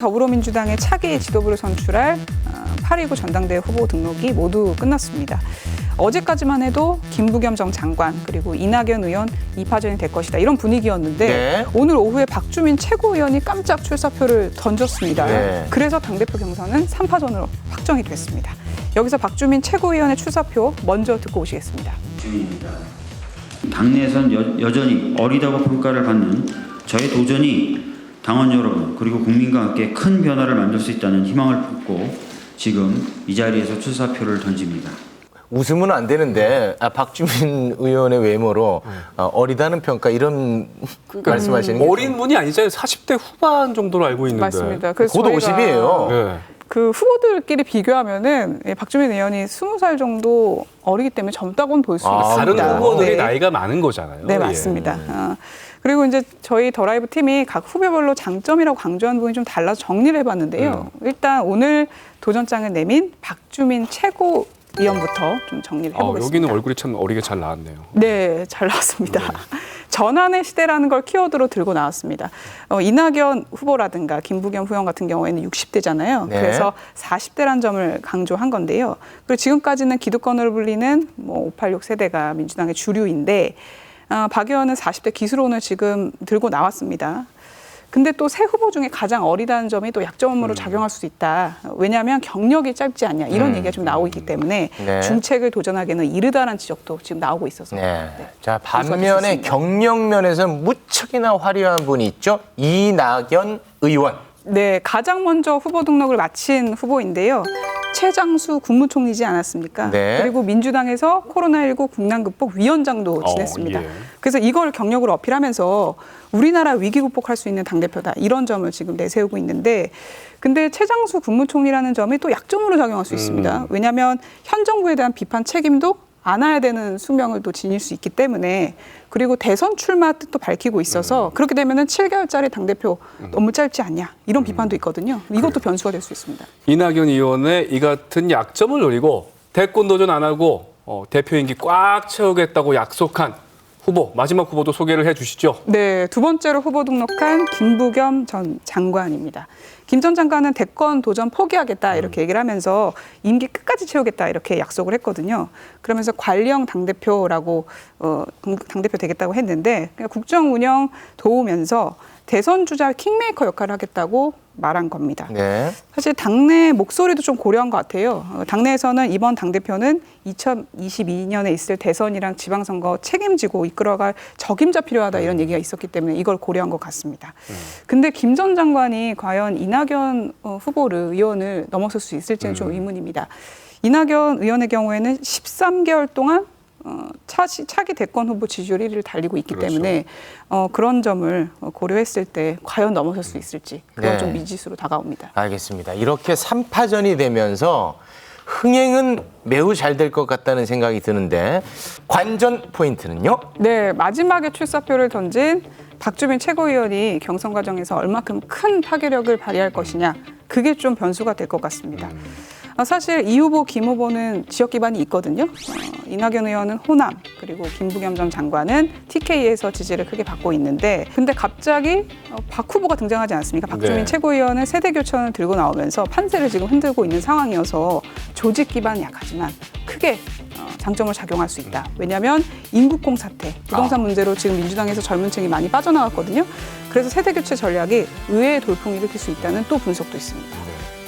더불어민주당의 차기 지도부를 선출할 8.29 전당대회 후보 등록이 모두 끝났습니다. 어제까지만 해도 김부겸 전 장관 그리고 이낙연 의원 2파전이 될 것이다 이런 분위기였는데 오늘 오후에 박주민 최고위원이 깜짝 출사표를 던졌습니다. 그래서 당대표 경선은 3파전으로 확정이 됐습니다. 여기서 박주민 최고위원의 출사표 먼저 듣고 오시겠습니다. 주민입니다. 당내에선 여전히 어리다고 평가를 받는 저의 도전이 당원 여러분 그리고 국민과 함께 큰 변화를 만들 수 있다는 희망을 품고 지금 이 자리에서 출사표를 던집니다. 웃으면 안 되는데 박주민 의원의 외모로 어리다는 평가 이런 말씀하시는 게 어린 분이 아니잖아요. 40대 후반 정도로 알고 있는데. 맞습니다. 그래서 곧 50이에요. 네. 그 후보들끼리 비교하면은 박주민 의원이 20살 정도 어리기 때문에 젊다고는 볼 수 있습니다. 다른 후보들이 네. 나이가 많은 거잖아요. 네, 맞습니다. 그리고 이제 저희 더 라이브 팀이 각 후보별로 장점이라고 강조한 부분이 좀 달라서 정리를 해봤는데요. 일단 오늘 도전장을 내민 박주민 최고위원부터 좀 정리를 해보겠습니다. 여기는 얼굴이 참 어리게 잘 나왔네요. 네, 잘 나왔습니다. 전환의 시대라는 걸 키워드로 들고 나왔습니다. 이낙연 후보라든가 김부겸 후원 같은 경우에는 60대잖아요. 네. 그래서 40대란 점을 강조한 건데요. 그리고 지금까지는 기득권으로 불리는 586 세대가 민주당의 주류인데 박 의원은 40대 기술론을 지금 들고 나왔습니다. 근데 또 새 후보 중에 가장 어리다는 점이 또 약점으로 작용할 수도 있다. 왜냐하면 경력이 짧지 않냐 이런 얘기가 좀 나오고 있기 때문에 네. 중책을 도전하기에는 이르다는 지적도 지금 나오고 있어서 네. 자, 반면에 경력 면에서 무척이나 화려한 분이 있죠. 이낙연 의원. 네, 가장 먼저 후보 등록을 마친 후보인데요. 최장수 국무총리지 않았습니까? 네. 그리고 민주당에서 코로나19 국난 극복 위원장도 지냈습니다. 예. 그래서 이걸 경력으로 어필하면서 우리나라 위기 극복할 수 있는 당대표다. 이런 점을 지금 내세우고 있는데 근데 최장수 국무총리라는 점이 또 약점으로 작용할 수 있습니다. 왜냐하면 현 정부에 대한 비판 책임도 안아야 되는 수명을 또 지닐 수 있기 때문에 그리고 대선 출마 뜻도 밝히고 있어서 그렇게 되면은 7개월짜리 당대표 너무 짧지 않냐 이런 비판도 있거든요. 이것도 변수가 될 수 있습니다. 이낙연 의원의 이 같은 약점을 노리고 대권 도전 안 하고 대표 임기 꽉 채우겠다고 약속한 후보, 마지막 후보도 소개를 해 주시죠. 네, 두 번째로 후보 등록한 김부겸 전 장관입니다. 김 전 장관은 대권 도전 포기하겠다 이렇게 얘기를 하면서 임기 끝까지 채우겠다 이렇게 약속을 했거든요. 그러면서 관리형 당대표라고 당대표 되겠다고 했는데 국정 운영 도우면서 대선 주자 킹메이커 역할을 하겠다고 말한 겁니다. 네. 사실 당내 목소리도 좀 고려한 것 같아요. 당내에서는 이번 당대표는 2022년에 있을 대선이랑 지방선거 책임지고 이끌어갈 적임자 필요하다 이런 얘기가 있었기 때문에 이걸 고려한 것 같습니다. 근데 김 전 장관이 과연 이낙연 의원을 넘어설 수 있을지는 좀 의문입니다. 이낙연 의원의 경우에는 13개월 동안 차기 대권 후보 지지율 1위를 달리고 있기 때문에 그런 점을 고려했을 때 과연 넘어설 수 있을지 그건 네. 좀 미지수로 다가옵니다. 알겠습니다. 이렇게 3파전이 되면서 흥행은 매우 잘 될 것 같다는 생각이 드는데 관전 포인트는요? 네, 마지막에 출사표를 던진 박주민 최고위원이 경선 과정에서 얼마큼 큰 파괴력을 발휘할 것이냐 그게 좀 변수가 될 것 같습니다. 사실 이 후보, 김 후보는 지역 기반이 있거든요. 이낙연 의원은 호남, 그리고 김부겸 전 장관은 TK에서 지지를 크게 받고 있는데 근데 갑자기 박 후보가 등장하지 않습니까? 박주민 네. 최고위원은 세대 교체론을 들고 나오면서 판세를 지금 흔들고 있는 상황이어서 조직 기반이 약하지만 크게 장점을 작용할 수 있다. 왜냐하면 인국공 사태, 부동산 문제로 지금 민주당에서 젊은 층이 많이 빠져나갔거든요. 그래서 세대 교체 전략이 의외의 돌풍을 일으킬 수 있다는 또 분석도 있습니다.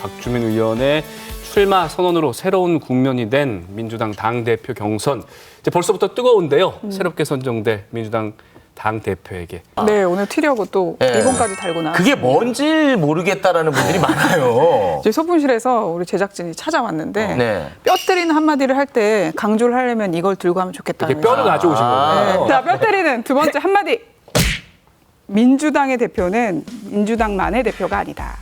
박주민 의원의 출마 선언으로 새로운 국면이 된 민주당 당대표 경선. 이제 벌써부터 뜨거운데요. 새롭게 선정돼 민주당 당대표에게. 네, 오늘 튀려고 또 네. 리본까지 달고 나왔습니다. 그게 뭔지 모르겠다라는 분들이 많아요. 저희 소품실에서 우리 제작진이 찾아왔는데 네. 뼈 때리는 한마디를 할 때 강조를 하려면 이걸 들고 하면 좋겠다. 이렇게 뼈를 가져오신 거예요. 네. 자, 뼈 때리는 두 번째 한마디. 민주당의 대표는 민주당만의 대표가 아니다.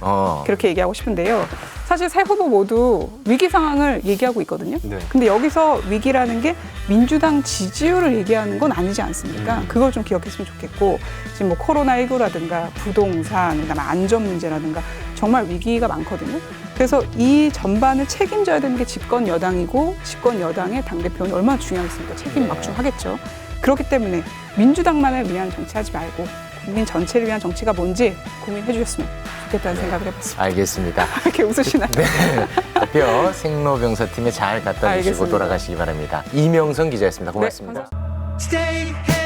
그렇게 얘기하고 싶은데요. 사실 세 후보 모두 위기 상황을 얘기하고 있거든요. 네. 근데 여기서 위기라는 게 민주당 지지율을 얘기하는 건 아니지 않습니까? 그걸 좀 기억했으면 좋겠고 지금 뭐 코로나19라든가 부동산, 그다음에 안전 문제라든가 정말 위기가 많거든요. 그래서 이 전반을 책임져야 되는 게 집권 여당이고 집권 여당의 당대표는 얼마나 중요하겠습니까? 책임 막중하겠죠. 그렇기 때문에 민주당만을 위한 정치하지 말고 국민 전체를 위한 정치가 뭔지 고민해 주셨으면 좋겠다는 생각을 해봤습니다. 알겠습니다. 이렇게 웃으시나요? 대표 생로병사팀에 잘 갖다 주시고 알겠습니다. 돌아가시기 바랍니다. 이명선 기자였습니다. 고맙습니다. 감사합니다. Stay